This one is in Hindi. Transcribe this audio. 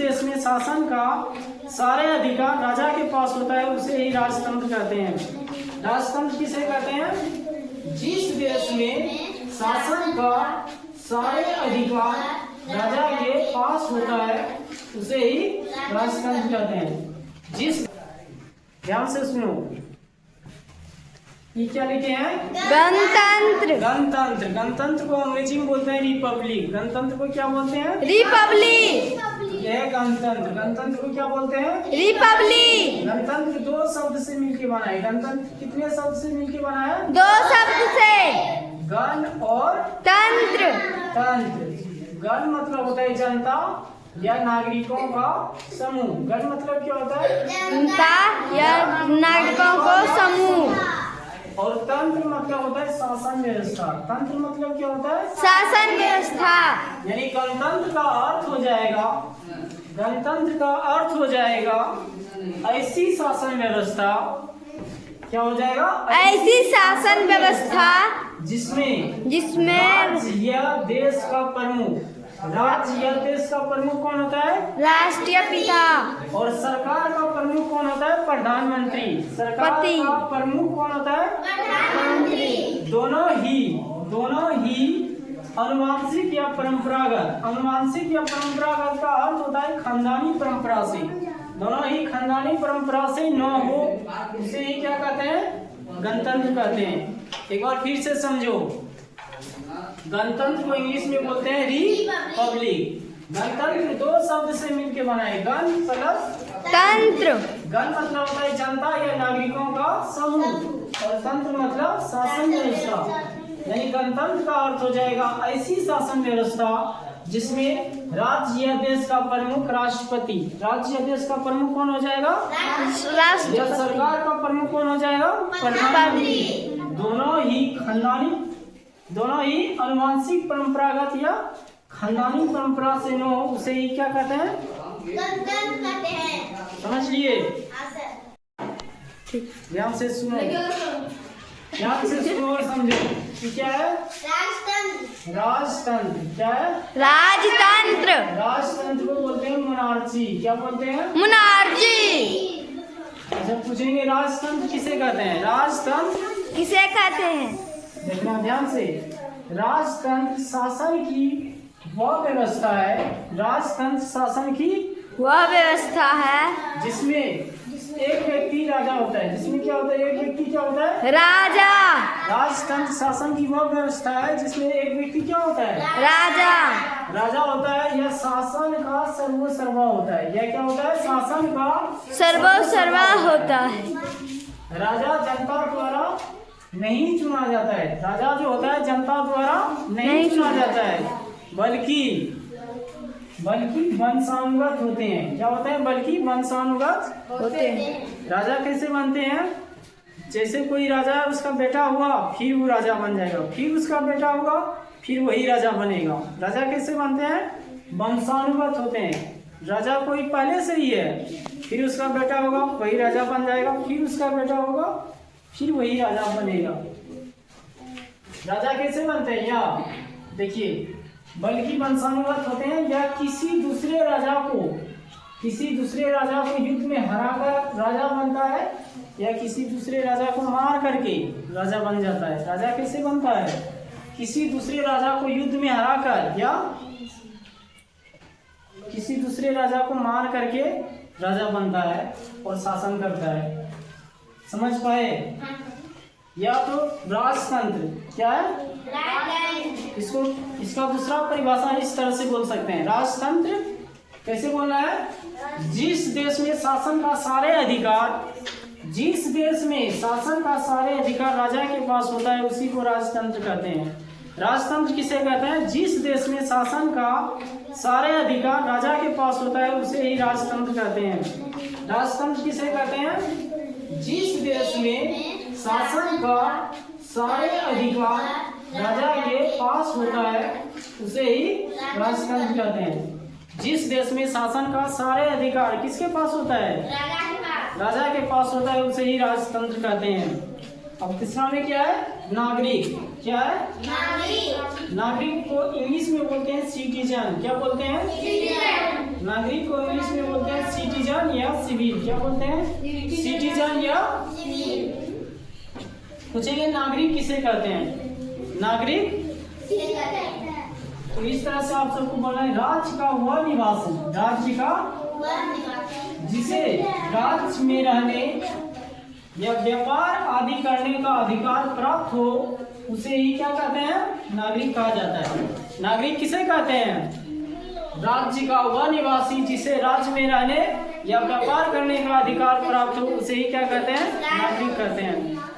देश में शासन का सारे अधिकार राजा के पास होता है उसे ही राजतंत्र कहते हैं। राजतंत्र किसे कहते हैं? जिस देश में शासन का सारे अधिकार राजा के पास होता है उसे ही राजतंत्र कहते हैं। जिस ध्यान से सुनो, ये क्या लिखे हैं? गणतंत्र। गणतंत्र। गणतंत्र को अंग्रेजी में बोलते हैं रिपब्लिक। गणतंत्र को क्या बोलते हैं? रिपब्लिक। यह गणतंत्र। गणतंत्र को क्या बोलते हैं? रिपब्लिक। गणतंत्र दो शब्द से मिलकर बना है। गणतंत्र कितने शब्द से मिलकर बना है? दो शब्द से। गण और तंत्र। तंत्र। गण मतलब होता है जनता या नागरिकों का समूह। गण मतलब क्या होता है? जनता या नागरिकों को समूह। और तंत्र मतलब होता है शासन व्यवस्था। तंत्र मतलब क्या होता है? शासन व्यवस्था। यानी गणतंत्र का अर्थ हो जाएगा, गणतंत्र का अर्थ हो जाएगा ऐसी शासन व्यवस्था। क्या हो जाएगा? ऐसी शासन व्यवस्था जिसमें राज्य या देश का प्रमुख, राज्य या देश का प्रमुख कौन होता है? राष्ट्रीय पिता। और सरकार का प्रमुख कौन होता है? प्रधानमंत्री। सरकार का प्रमुख कौन होता है? प्रधानमंत्री। दोनों ही अनुवांशिक या परंपरागत। अनुवांशिक या परंपरागत का अर्थ होता है खानदानी परंपरा से। दोनों ही खानदानी परंपरा से न हो उसे ही क्या कहते हैं? गणतंत्र कहते हैं। एक बार फिर से समझो, गणतंत्र को इंग्लिश में बोलते हैं रिपब्लिक। गणतंत्र दो शब्द से मिलकर बना है, गण प्लस तंत्र। गण मतलब होता है जनता या नागरिकों का समूह और तंत्र मतलब शासन व्यवस्था। यानी गणतंत्र का अर्थ हो जाएगा ऐसी शासन व्यवस्था जिसमें राज्य या देश का प्रमुख राष्ट्रपति, राज्य या देश का प्रमुख कौन हो जाएगा? राष्ट्रपति। या सरकार का प्रमुख कौन हो जाएगा? प्रधानमंत्री। दोनों ही अनुवांशिक परंपरागत या खानदानी परंपरा से न हो उसे ही क्या कहते हैं? गणतंत्र कहते हैं। समझ लिए? ध्यान से सुनो, ध्यान से सुनो और समझो कि क्या है? राजतंत्र। क्या है? राजतंत्र। राजतंत्र को बोलते हैं मोनार्ची। क्या बोलते हैं? मोनार्ची। अच्छा, पूछेंगे राजतंत्र किसे कहते हैं? राजतंत्र किसे कहते हैं? देखना ध्यान से, राजतंत्र शासन की वह व्यवस्था है, राजतंत्र शासन की वह व्यवस्था है जिसमें एक व्यक्ति राजा होता है। जिसमें क्या होता है? एक व्यक्ति क्या होता है? राजा। राजतंत्र शासन की वह व्यवस्था है जिसमें एक व्यक्ति क्या होता है? राजा। राजा होता है। यह शासन का सर्वोसर्वा होता है। यह क्या होता है? शासन का सर्वोसर्वा होता है। राजा जनता द्वारा नहीं चुना जाता है। राजा जो होता है जनता द्वारा नहीं चुना जाता है, बल्कि वंशानुगत होते हैं। क्या होते हैं? बल्कि वंशानुगत होते हैं। राजा कैसे बनते हैं? जैसे कोई राजा है, उसका बेटा हुआ फिर वो राजा बन जाएगा, फिर उसका बेटा होगा फिर वही राजा बनेगा। राजा कैसे बनते हैं? वंशानुगत होते हैं। राजा कोई पहले से ही है, फिर उसका बेटा होगा वही राजा बन जाएगा, फिर उसका बेटा होगा फिर वही राजा बनेगा। राजा कैसे बनते हैं? या देखिए, बल्कि वंशानुगत होते हैं या किसी दूसरे राजा को युद्ध में हराकर राजा बनता है या किसी दूसरे राजा को मार करके राजा बन जाता है। राजा कैसे बनता है? किसी दूसरे राजा को युद्ध में हराकर या किसी दूसरे राजा को मार करके राजा बनता है और शासन करता है। समझ पाए? या तो राजतंत्र क्या है? इसका दूसरा परिभाषा इस तरह से बोल सकते हैं। राजतंत्र कैसे बोलना है? जिस देश में शासन का सारे अधिकार राजा के पास होता है उसी को राजतंत्र कहते हैं। राजतंत्र किसे कहते हैं? जिस देश में शासन का सारे अधिकार राजा के पास होता है उसे ही राजतंत्र कहते हैं। राजतंत्र किसे कहते हैं? जिस देश में शासन का सारे अधिकार राजा के पास होता है उसे ही राजतंत्र कहते हैं। जिस देश में शासन का सारे अधिकार किसके पास होता है? राजा के पास होता है उसे ही राजतंत्र कहते हैं। अब तीसरा में क्या है? नागरिक। क्या है? नागरिक को इंग्लिश में बोलते हैं सिटीजन। क्या बोलते हैं? नागरिक को इंग्लिश या सिविल, क्या बोलते हैं? सिटीजन या पूछेंगे नागरिक किसे कहते हैं? नागरिक। तो इस तरह से आप सबको बोलना है राज्य का वह निवासी, राज्य का जिसे राज्य में रहने या व्यापार आदि करने का अधिकार प्राप्त हो उसे ही क्या कहते हैं? नागरिक कहा जाता है। नागरिक किसे कहते हैं? राज्य का वह निवासी जिसे राज्य में रहने या व्यापार करने का अधिकार प्राप्त हो उसे ही क्या कहते हैं? नागरिक कहते हैं।